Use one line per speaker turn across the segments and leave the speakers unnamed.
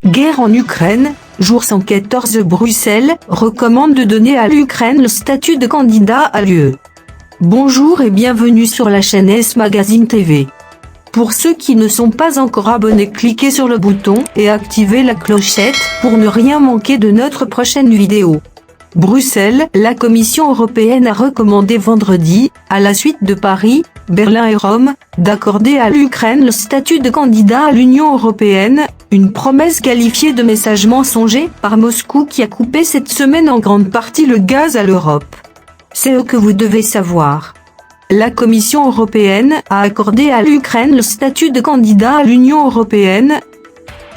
Guerre en Ukraine, jour 114. Bruxelles recommande de donner à l'Ukraine le statut de candidat à l'UE. Bonjour et bienvenue sur la chaîne S Magazine TV. Pour ceux qui ne sont pas encore abonnés, cliquez sur le bouton et activez la clochette pour ne rien manquer de notre prochaine vidéo. Bruxelles, la Commission européenne a recommandé vendredi, à la suite de Paris, Berlin et Rome, d'accorder à l'Ukraine le statut de candidat à l'Union européenne, une promesse qualifiée de message mensonger par Moscou qui a coupé cette semaine en grande partie le gaz à l'Europe. C'est ce que vous devez savoir. La Commission européenne a accordé à l'Ukraine le statut de candidat à l'Union européenne.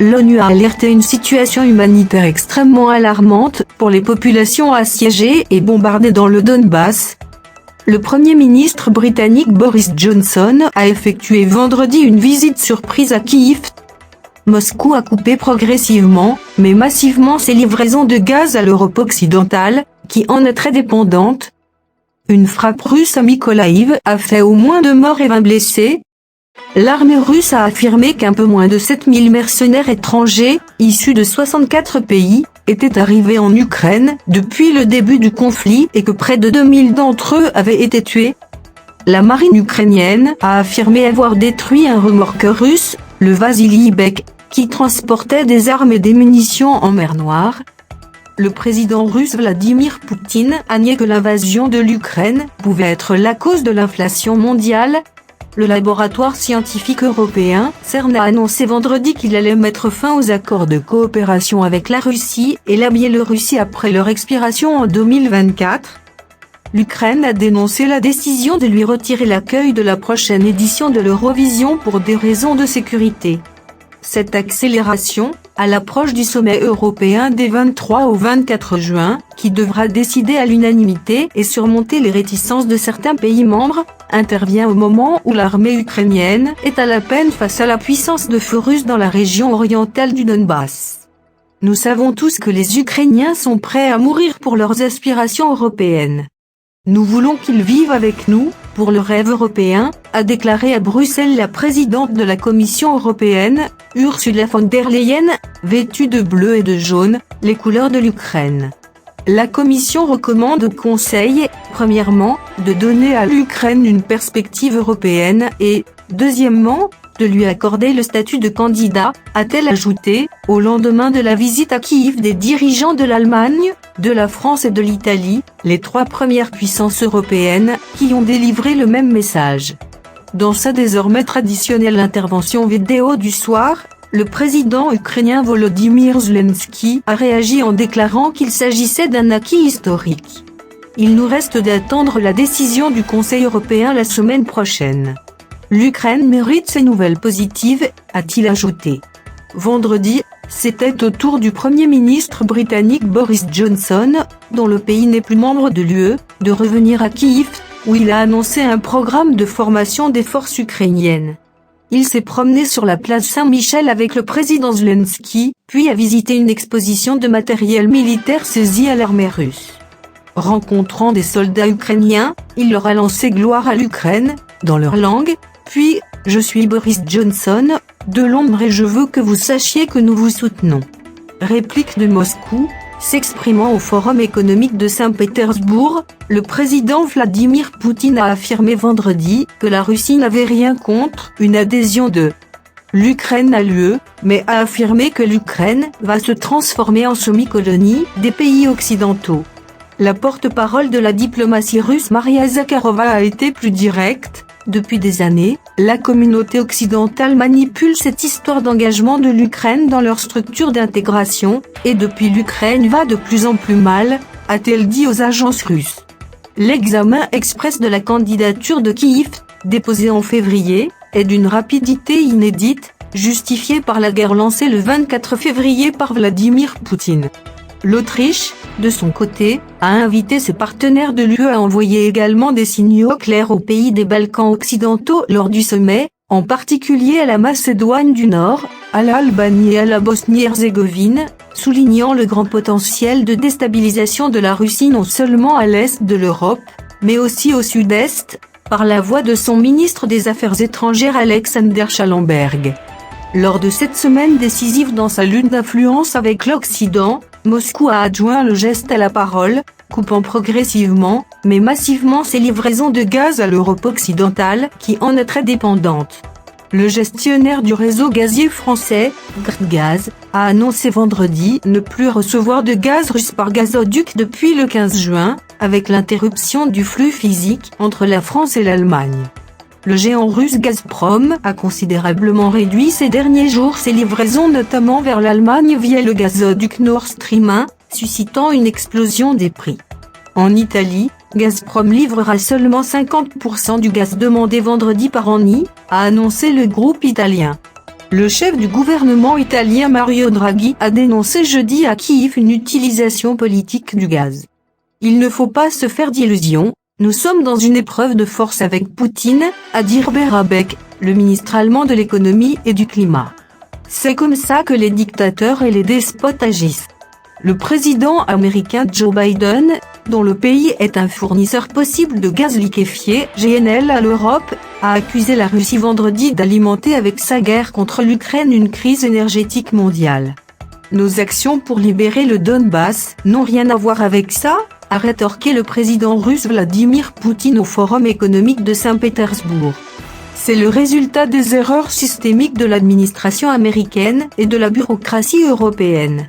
L'ONU a alerté une situation humanitaire extrêmement alarmante pour les populations assiégées et bombardées dans le Donbass. Le Premier ministre britannique Boris Johnson a effectué vendredi une visite surprise à Kiev. Moscou a coupé progressivement, mais massivement ses livraisons de gaz à l'Europe occidentale, qui en est très dépendante. Une frappe russe à Mykolaïv a fait au moins 2 morts et 20 blessés. L'armée russe a affirmé qu'un peu moins de 7000 mercenaires étrangers, issus de 64 pays, étaient arrivés en Ukraine depuis le début du conflit et que près de 2000 d'entre eux avaient été tués. La marine ukrainienne a affirmé avoir détruit un remorqueur russe, le Vasily Bek, qui transportait des armes et des munitions en mer Noire. Le président russe Vladimir Poutine a nié que l'invasion de l'Ukraine pouvait être la cause de l'inflation mondiale. Le laboratoire scientifique européen, CERN, a annoncé vendredi qu'il allait mettre fin aux accords de coopération avec la Russie et la Biélorussie après leur expiration en 2024. L'Ukraine a dénoncé la décision de lui retirer l'accueil de la prochaine édition de l'Eurovision pour des raisons de sécurité. Cette accélération, à l'approche du sommet européen des 23 au 24 juin, qui devra décider à l'unanimité et surmonter les réticences de certains pays membres, intervient au moment où l'armée ukrainienne est à la peine face à la puissance de feu russe dans la région orientale du Donbass. Nous savons tous que les Ukrainiens sont prêts à mourir pour leurs aspirations européennes. Nous voulons qu'ils vivent avec nous, pour le rêve européen, a déclaré à Bruxelles la présidente de la Commission européenne, Ursula von der Leyen, vêtue de bleu et de jaune, les couleurs de l'Ukraine. La Commission recommande au Conseil, premièrement, de donner à l'Ukraine une perspective européenne et, deuxièmement, de lui accorder le statut de candidat, a-t-elle ajouté, au lendemain de la visite à Kiev des dirigeants de l'Allemagne, de la France et de l'Italie, les 3 premières puissances européennes, qui ont délivré le même message. Dans sa désormais traditionnelle intervention vidéo du soir, le président ukrainien Volodymyr Zelensky a réagi en déclarant qu'il s'agissait d'un acquis historique. Il nous reste d'attendre la décision du Conseil européen la semaine prochaine. L'Ukraine mérite ces nouvelles positives, a-t-il ajouté. Vendredi, c'était au tour du Premier ministre britannique Boris Johnson, dont le pays n'est plus membre de l'UE, de revenir à Kiev, où il a annoncé un programme de formation des forces ukrainiennes. Il s'est promené sur la place Saint-Michel avec le président Zelensky, puis a visité une exposition de matériel militaire saisi à l'armée russe. Rencontrant des soldats ukrainiens, il leur a lancé gloire à l'Ukraine, dans leur langue, puis « Je suis Boris Johnson, de Londres et je veux que vous sachiez que nous vous soutenons ». Réplique de Moscou, s'exprimant au Forum économique de Saint-Pétersbourg, le président Vladimir Poutine a affirmé vendredi que la Russie n'avait rien contre une adhésion de l'Ukraine à l'UE, mais a affirmé que l'Ukraine va se transformer en semi-colonie des pays occidentaux. La porte-parole de la diplomatie russe Maria Zakharova a été plus directe. Depuis des années, la communauté occidentale manipule cette histoire d'engagement de l'Ukraine dans leur structure d'intégration, et depuis l'Ukraine va de plus en plus mal, a-t-elle dit aux agences russes. L'examen express de la candidature de Kiev, déposée en février, est d'une rapidité inédite, justifiée par la guerre lancée le 24 février par Vladimir Poutine. L'Autriche, de son côté, a invité ses partenaires de l'UE à envoyer également des signaux clairs aux pays des Balkans occidentaux lors du sommet, en particulier à la Macédoine du Nord, à l'Albanie et à la Bosnie-Herzégovine, soulignant le grand potentiel de déstabilisation de la Russie non seulement à l'est de l'Europe, mais aussi au sud-est, par la voix de son ministre des Affaires étrangères Alexander Schallenberg. Lors de cette semaine décisive dans sa lutte d'influence avec l'Occident, Moscou a adjoint le geste à la parole, coupant progressivement, mais massivement ses livraisons de gaz à l'Europe occidentale, qui en est très dépendante. Le gestionnaire du réseau gazier français, GRTgaz, a annoncé vendredi ne plus recevoir de gaz russe par gazoduc depuis le 15 juin, avec l'interruption du flux physique entre la France et l'Allemagne. Le géant russe Gazprom a considérablement réduit ces derniers jours ses livraisons notamment vers l'Allemagne via le gazoduc Nord Stream 1, suscitant une explosion des prix. En Italie, Gazprom livrera seulement 50% du gaz demandé vendredi par Eni, a annoncé le groupe italien. Le chef du gouvernement italien Mario Draghi a dénoncé jeudi à Kiev une utilisation politique du gaz. Il ne faut pas se faire d'illusions. Nous sommes dans une épreuve de force avec Poutine, a dit Robert Habeck, le ministre allemand de l'économie et du climat. C'est comme ça que les dictateurs et les despotes agissent. Le président américain Joe Biden, dont le pays est un fournisseur possible de gaz liquéfié, GNL à l'Europe, a accusé la Russie vendredi d'alimenter avec sa guerre contre l'Ukraine une crise énergétique mondiale. Nos actions pour libérer le Donbass n'ont rien à voir avec ça, a rétorqué le président russe Vladimir Poutine au Forum économique de Saint-Pétersbourg. C'est le résultat des erreurs systémiques de l'administration américaine et de la bureaucratie européenne.